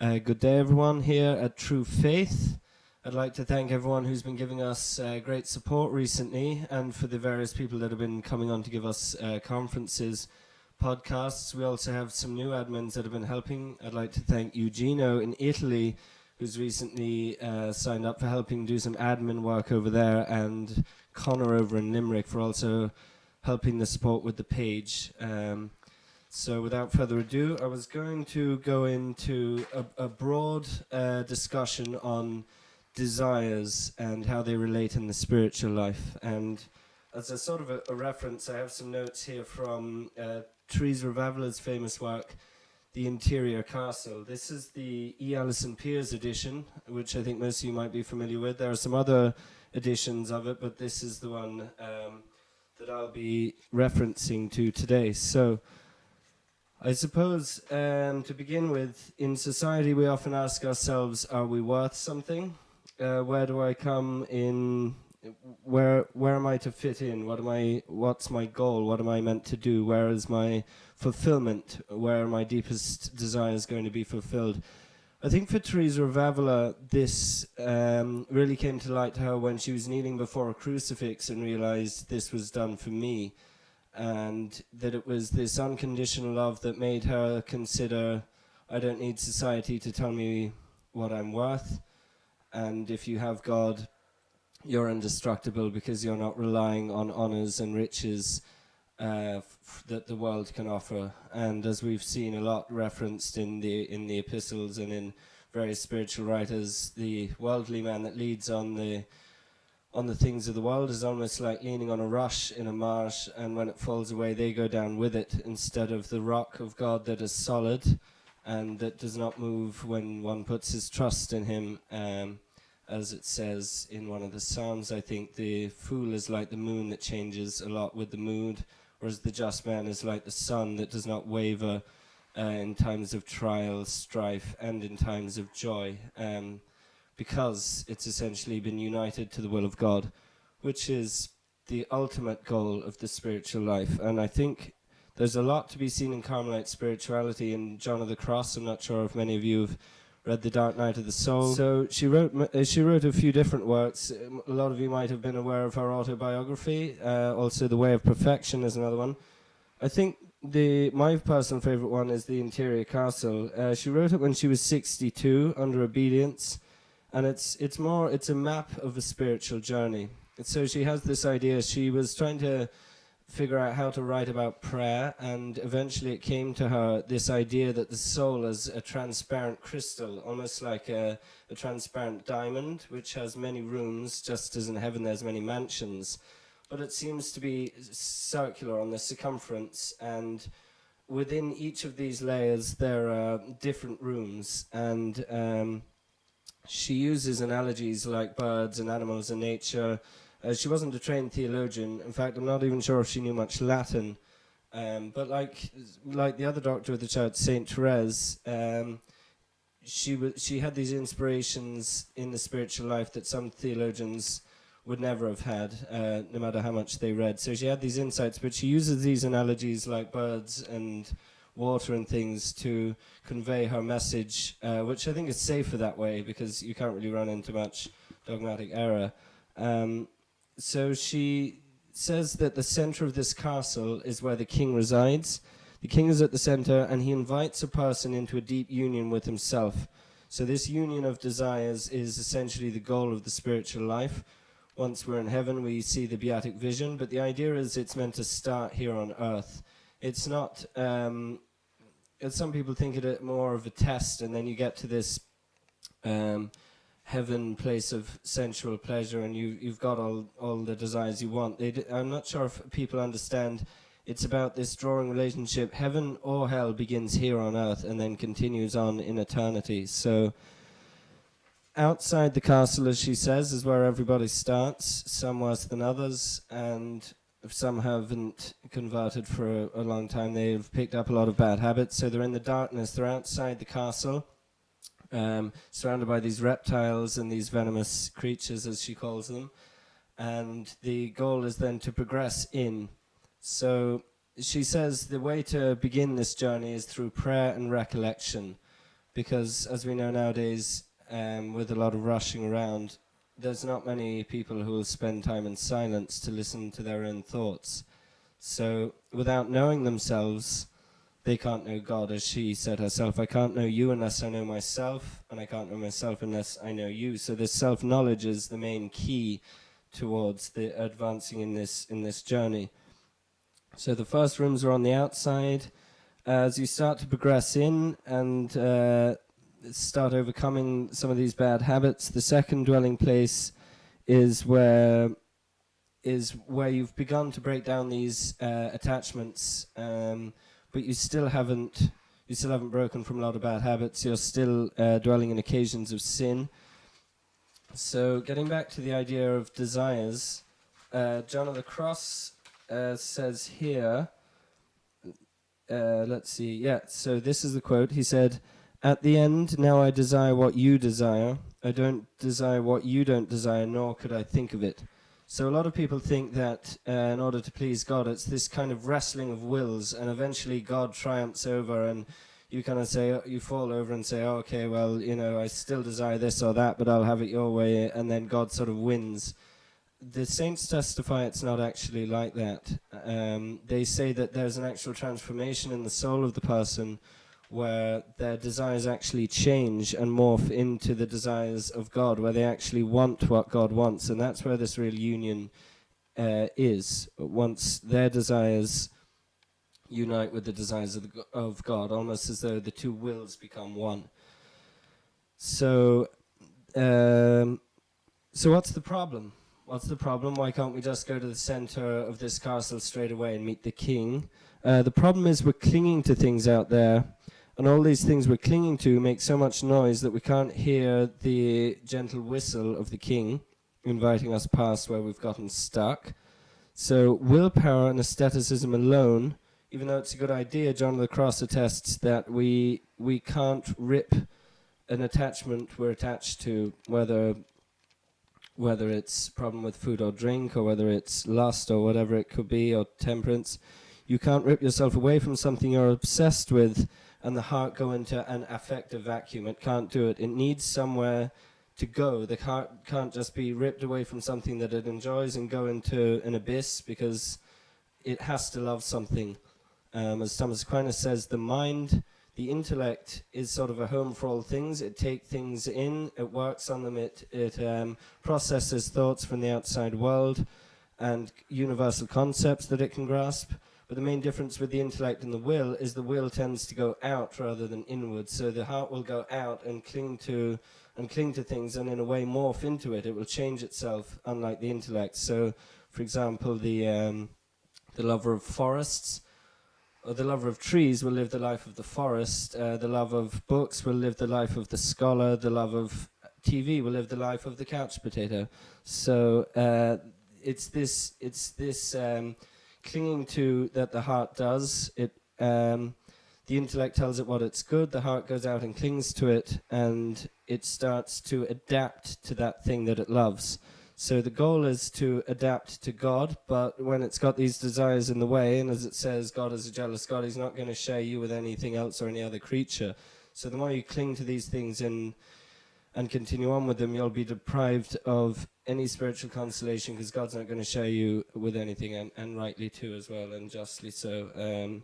Good day, everyone, here at True Faith. I'd like to thank everyone who's been giving us great support recently, and for the various people that have been coming on to give us conferences, podcasts. We also have some new admins that have been helping. I'd like to thank Eugenio in Italy, who's recently signed up for helping do some admin work over there, and Connor over in Limerick for also helping the support with the page. So without further ado, I was going to go into a broad discussion on desires and how they relate in the spiritual life. And as a sort of a reference, I have some notes here from Therese Ravavala's famous work, The Interior Castle. This is the E. Alison Pierce edition, which I think most of you might be familiar with. There are some other editions of it, but this is the one that I'll be referencing to today. So I suppose, to begin with, in society we often ask ourselves, are we worth something? Where do I come in? Where am I to fit in? What's my goal? What am I meant to do? Where is my fulfillment? Where are my deepest desires going to be fulfilled? I think for Teresa of Avila, this really came to light to her when she was kneeling before a crucifix and realized this was done for me. And that it was this unconditional love that made her consider, I don't need society to tell me what I'm worth, and if you have God, you're indestructible because you're not relying on honors and riches that the world can offer. And as we've seen a lot referenced in the epistles and in various spiritual writers, the worldly man that leads on the things of the world is almost like leaning on a rush in a marsh, and when it falls away they go down with it, instead of the rock of God that is solid and that does not move when one puts his trust in him. As it says in one of the Psalms, I think, the fool is like the moon that changes a lot with the mood, whereas the just man is like the sun that does not waver in times of trial, strife, and in times of joy. Because it's essentially been united to the will of God, which is the ultimate goal of the spiritual life. And I think there's a lot to be seen in Carmelite spirituality in John of the Cross. I'm not sure if many of you have read The Dark Night of the Soul. So she wrote a few different works. A lot of you might have been aware of her autobiography. Also The Way of Perfection is another one. I think my personal favorite one is The Interior Castle. She wrote it when she was 62 under obedience. And it's a map of a spiritual journey. And so she has this idea. She was trying to figure out how to write about prayer, and eventually it came to her, this idea that the soul is a transparent crystal, almost like a transparent diamond, which has many rooms, just as in heaven there's many mansions. But it seems to be circular on the circumference, and within each of these layers there are different rooms, and she uses analogies like birds and animals and nature. She wasn't a trained theologian. In fact, I'm not even sure if she knew much Latin. But like the other doctor of the church, Saint Therese, she had these inspirations in the spiritual life that some theologians would never have had, no matter how much they read. So she had these insights, but she uses these analogies like birds and water and things to convey her message, which I think is safer that way because you can't really run into much dogmatic error. So she says that the center of this castle is where the king resides. The king is at the center, and he invites a person into a deep union with himself. So this union of desires is essentially the goal of the spiritual life. Once we're in heaven, we see the beatific vision, but the idea is it's meant to start here on earth. It's not, some people think it more of a test, and then you get to this heaven place of sensual pleasure, and you've got all the desires you want. I'm not sure if people understand it's about this drawing relationship. Heaven or hell begins here on earth and then continues on in eternity. So outside the castle, as she says, is where everybody starts, some worse than others, and if some haven't converted for a long time, they've picked up a lot of bad habits, so they're in the darkness. They're outside the castle, surrounded by these reptiles and these venomous creatures, as she calls them, and the goal is then to progress in. So she says the way to begin this journey is through prayer and recollection. because as we know nowadays, with a lot of rushing around, there's not many people who will spend time in silence to listen to their own thoughts. So without knowing themselves, they can't know God. As she said herself, I can't know you unless I know myself, and I can't know myself unless I know you. So this self-knowledge is the main key towards the advancing in this journey. So the first rooms are on the outside. As you start to progress in and start overcoming some of these bad habits, the second dwelling place is where you've begun to break down these attachments, but you still haven't broken from a lot of bad habits. You're still dwelling in occasions of sin. So getting back to the idea of desires, John of the Cross says here, let's see, so this is the quote. He said, "At the end, now I desire what you desire. I don't desire what you don't desire, nor could I think of it." So a lot of people think that in order to please God, it's this kind of wrestling of wills, and eventually God triumphs over, and you kind of say, you fall over and say, oh, okay, well, I still desire this or that, but I'll have it your way, and then God sort of wins. The saints testify it's not actually like that. They say that there's an actual transformation in the soul of the person where their desires actually change and morph into the desires of God, where they actually want what God wants. And that's where this real union is. Once their desires unite with the desires of God, almost as though the two wills become one. So what's the problem? What's the problem? Why can't we just go to the center of this castle straight away and meet the king? The problem is we're clinging to things out there, and all these things we're clinging to make so much noise that we can't hear the gentle whistle of the king inviting us past where we've gotten stuck. So willpower and aestheticism alone, even though it's a good idea, John of the Cross attests that we can't rip an attachment we're attached to, whether it's a problem with food or drink, or whether it's lust or whatever it could be, or temperance. You can't rip yourself away from something you're obsessed with and the heart go into an affective vacuum. It can't do it. It needs somewhere to go. The heart can't just be ripped away from something that it enjoys and go into an abyss, because it has to love something. As Thomas Aquinas says, the mind, the intellect, is sort of a home for all things. It takes things in, it works on them, it processes thoughts from the outside world and universal concepts that it can grasp. But the main difference with the intellect and the will is the will tends to go out rather than inward. So the heart will go out and cling to things, and in a way morph into it. It will change itself, unlike the intellect. So, for example, the lover of forests, or the lover of trees, will live the life of the forest. The love of books will live the life of the scholar. The love of TV will live the life of the couch potato. So it's this clinging to that the heart does. The intellect tells it what it's good. The heart goes out and clings to it, and it starts to adapt to that thing that it loves. So the goal is to adapt to God, but when it's got these desires in the way, and as it says, God is a jealous God, he's not going to share you with anything else or any other creature. So the more you cling to these things and continue on with them, you'll be deprived of any spiritual consolation, because God's not going to share you with anything, and rightly too as well, and justly so.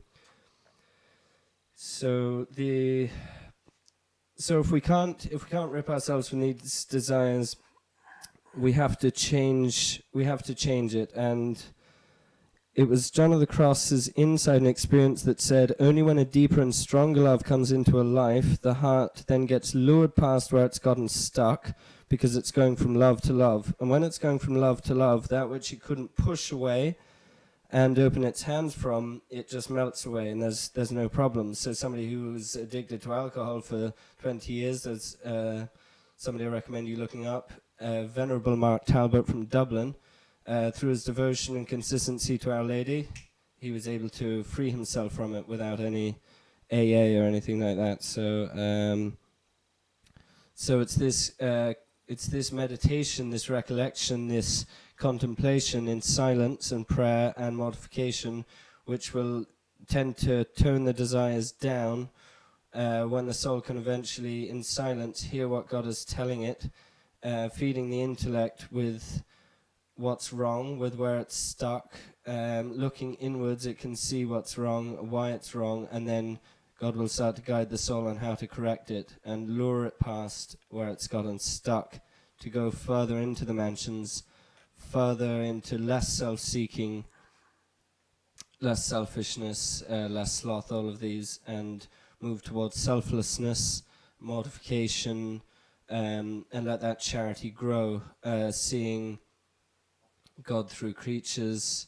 So if we can't rip ourselves from these desires, we have to change it. And it was John of the Cross's insight and experience that said, only when a deeper and stronger love comes into a life, the heart then gets lured past where it's gotten stuck, because it's going from love to love. And when it's going from love to love, that which it couldn't push away and open its hands from, it just melts away, and there's no problem. So somebody who was addicted to alcohol for 20 years, there's somebody I recommend you looking up, Venerable Mark Talbot from Dublin. Through his devotion and consistency to Our Lady, he was able to free himself from it without any AA or anything like that. So it's this meditation, this recollection, this contemplation in silence and prayer and mortification, which will tend to tone the desires down when the soul can eventually, in silence, hear what God is telling it, feeding the intellect with what's wrong, with where it's stuck, looking inwards, it can see what's wrong, why it's wrong, and then God will start to guide the soul on how to correct it and lure it past where it's gotten stuck to go further into the mansions, further into less self-seeking, less selfishness, less sloth, all of these, and move towards selflessness, mortification, and let that charity grow, seeing God through creatures,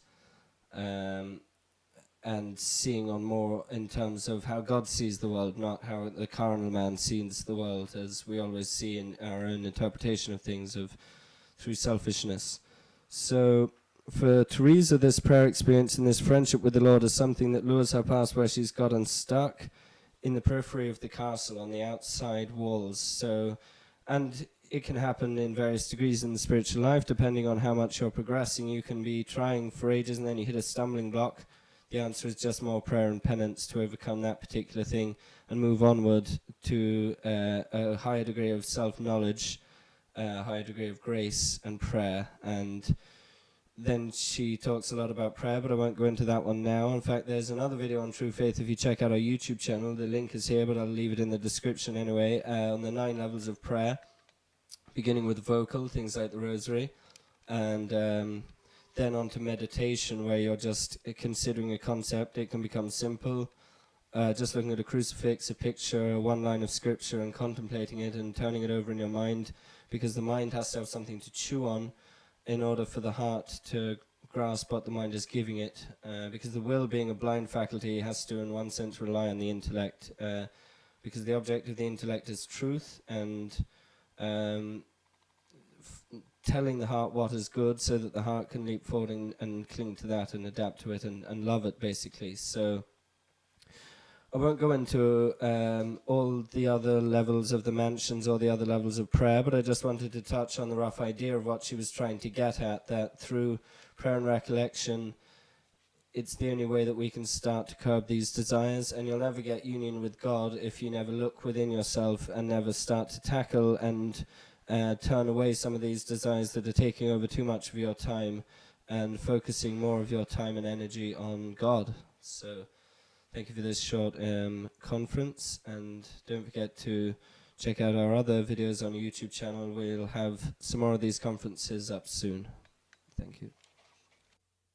and seeing on more in terms of how God sees the world, not how the carnal man sees the world, as we always see in our own interpretation of things through selfishness. So for Teresa, this prayer experience and this friendship with the Lord is something that lures her past where she's gotten stuck in the periphery of the castle on the outside walls. So, and it can happen in various degrees in the spiritual life, depending on how much you're progressing. You can be trying for ages and then you hit a stumbling block. The answer is just more prayer and penance to overcome that particular thing and move onward to a higher degree of self-knowledge, a higher degree of grace and prayer. And then she talks a lot about prayer, but I won't go into that one now. In fact, there's another video on True Faith if you check out our YouTube channel. The link is here, but I'll leave it in the description anyway, on the 9 levels of prayer, beginning with vocal, things like the rosary, and then on to meditation, where you're just considering a concept. It can become simple, just looking at a crucifix, a picture, one line of scripture, and contemplating it and turning it over in your mind, because the mind has to have something to chew on in order for the heart to grasp what the mind is giving it, because the will, being a blind faculty, has to in one sense rely on the intellect, because the object of the intellect is truth, and telling the heart what is good so that the heart can leap forward and cling to that and adapt to it and love it, basically. So I won't go into all the other levels of the mansions or the other levels of prayer, but I just wanted to touch on the rough idea of what she was trying to get at, that through prayer and recollection, it's the only way that we can start to curb these desires, and you'll never get union with God if you never look within yourself and never start to tackle and turn away some of these desires that are taking over too much of your time and focusing more of your time and energy on God. So thank you for this short conference, and don't forget to check out our other videos on our YouTube channel. We'll have some more of these conferences up soon. Thank you.